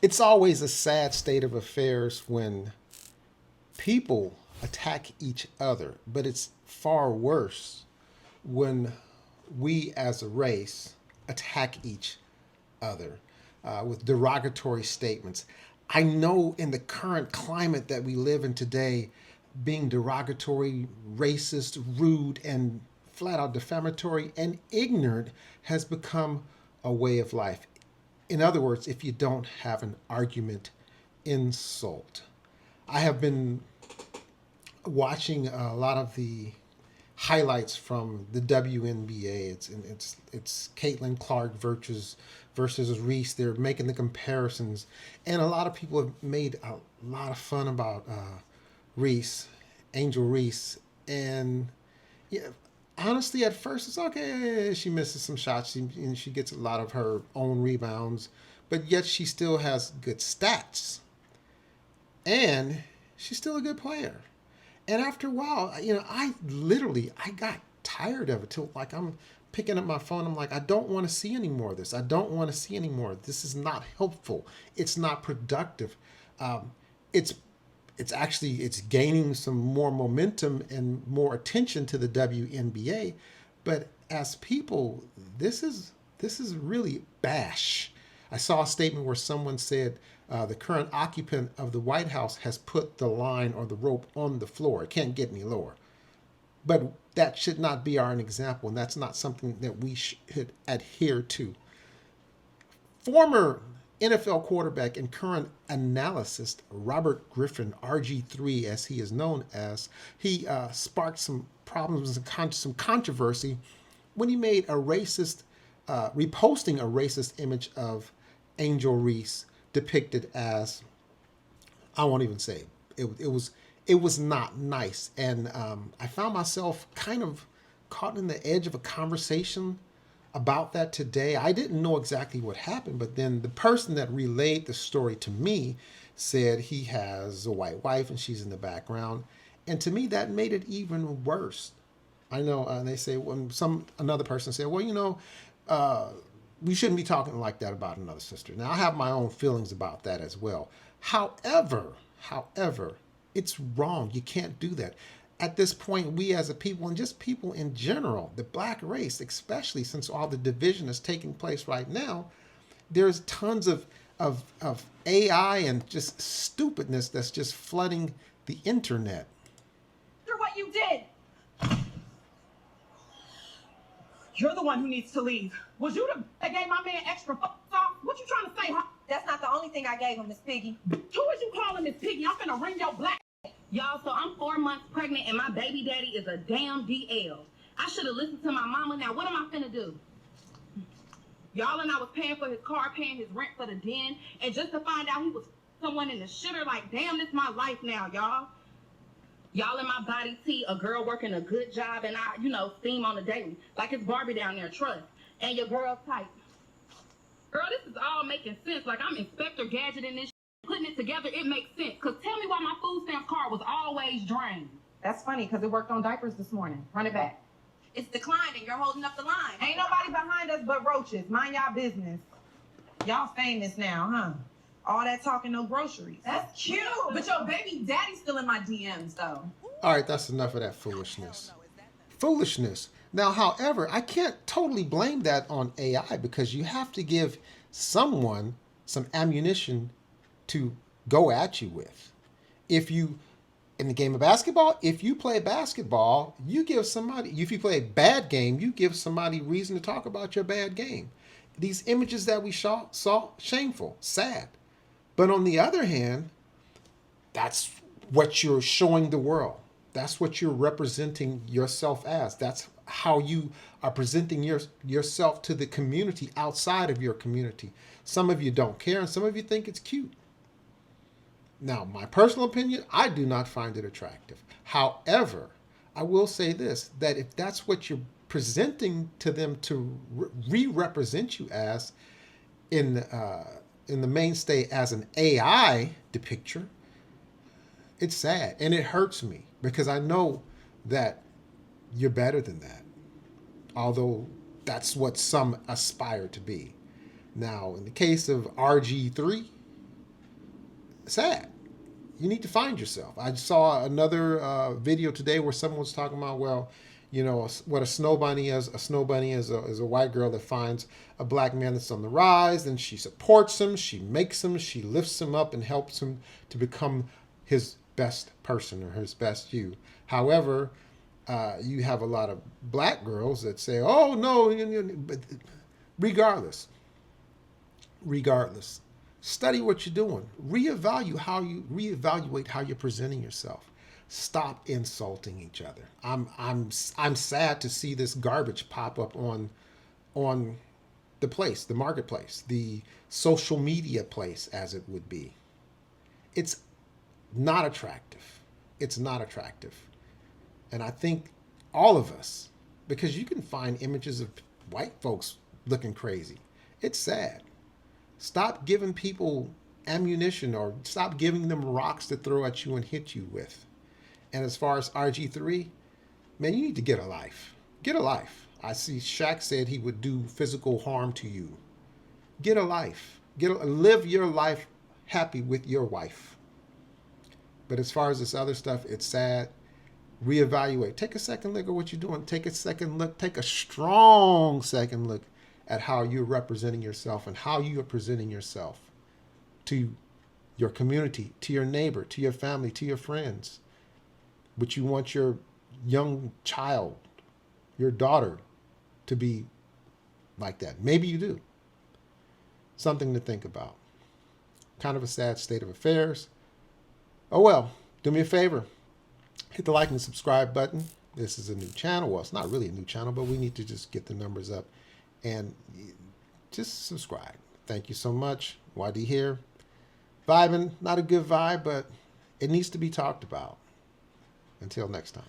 It's always a sad state of affairs when people attack each other, but it's far worse when we as a race attack each other with derogatory statements. I know in the current climate that we live in today, being derogatory, racist, rude, and flat out defamatory and ignorant has become a way of life. In other words, if you don't have an argument, insult. I have been watching a lot of the highlights from the WNBA. It's Caitlin Clark versus Reese. They're making the comparisons, and a lot of people have made a lot of fun about Reese, Angel Reese, and yeah, honestly, at first it's okay. She misses some shots. She gets a lot of her own rebounds, but yet she still has good stats, and she's still a good player. And after a while, I got tired of it till like I'm picking up my phone. I'm like, I don't want to see any more of this. I don't want to see any more. This is not helpful. It's not productive. Um, it's it's gaining some more momentum and more attention to the WNBA, but as people, this is really bash. I saw a statement where someone said the current occupant of the White House has put the line or the rope on the floor. It can't get any lower. But that should not be our example, and that's not something that we should adhere to. Former NFL quarterback and current analyst Robert Griffin, RG3 as he is known as, he sparked some problems and some controversy when he made a racist, reposting a racist image of Angel Reese depicted as, I won't even say it was not nice, and I found myself kind of caught in the edge of a conversation about that today. I didn't know exactly what happened, but then the person that relayed the story to me said he has a white wife and she's in the background, and to me that made it even worse. I know, and they say when another person said, well, uh, we shouldn't be talking like that about another sister. Now I have my own feelings about that as well. However, it's wrong. You can't do that. At this point, we as a people and just people in general, the black race, especially since all the division is taking place right now, there's tons of AI and just stupidness that's just flooding the internet. After what you did, you're the one who needs to leave. Was you the that gave my man extra sauce? What you trying to say, huh? That's not the only thing I gave him, Miss Piggy. Who is you calling Miss Piggy? I'm finna ring your black. Y'all, so I'm 4 months pregnant and my baby daddy is a damn DL. I should have listened to my mama. Now, what am I finna do? Y'all, and I was paying for his car, paying his rent for the den, and just to find out he was someone in the shitter, like, damn, this my life now, y'all. Y'all in my body see a girl working a good job and I, steam on the daily. Like it's Barbie down there, trust. And your girl's tight. Girl, this is all making sense. Like I'm Inspector Gadget in this putting it together, it makes sense. Cause tell me why my food stamp card was always drained. That's funny, because it worked on diapers this morning. Run it back. It's declined and you're holding up the line. Ain't nobody behind us but roaches. Mind y'all business. Y'all famous now, huh? All that talking, no groceries. That's cute. But your baby daddy's still in my DMs, though. All right, that's enough of that foolishness. Foolishness. Now, however, I can't totally blame that on AI because you have to give someone some ammunition to go at you with. If you, in the game of basketball, if you play basketball, you give somebody, if you play a bad game, you give somebody reason to talk about your bad game. These images that we saw shameful, sad. But on the other hand, that's what you're showing the world. That's what you're representing yourself as. That's how you are presenting yourself to the community outside of your community. Some of you don't care and some of you think it's cute. Now, my personal opinion, I do not find it attractive. However, I will say this, that if that's what you're presenting to them to re-represent you as in the mainstay as an AI depicture, it's sad and it hurts me because I know that you're better than that. Although that's what some aspire to be. Now, in the case of RG3, sad. You need to find yourself. I saw another video today where someone was talking about, well, you know, what a snow bunny is. A snow bunny is a white girl that finds a black man that's on the rise, and she supports him, she makes him, she lifts him up and helps him to become his best person or his best you. However, you have a lot of black girls that say, oh, no, but regardless, study what you're doing. Reevaluate how you're presenting yourself. Stop insulting each other. I'm sad to see this garbage pop up on the marketplace, the social media place, as it would be. It's not attractive. It's not attractive. And I think all of us, because you can find images of white folks looking crazy. It's sad. Stop giving people ammunition, or stop giving them rocks to throw at you and hit you with. And as far as RG3, man, you need to get a life. Get a life. I see Shaq said he would do physical harm to you. Get a life. Live your life happy with your wife. But as far as this other stuff, it's sad. Reevaluate. Take a second look at what you're doing. Take a second look. Take a strong second look at how you're representing yourself and how you are presenting yourself to your community, to your neighbor, to your family, to your friends. But you want your young child, your daughter, to be like that. Maybe you do. Something to think about. Kind of a sad state of affairs. Oh well, do me a favor. Hit the like and subscribe button. This is a new channel. Well, it's not really a new channel, but we need to just get the numbers up. And just subscribe. Thank you so much. YD here. Vibing, not a good vibe, but it needs to be talked about. Until next time.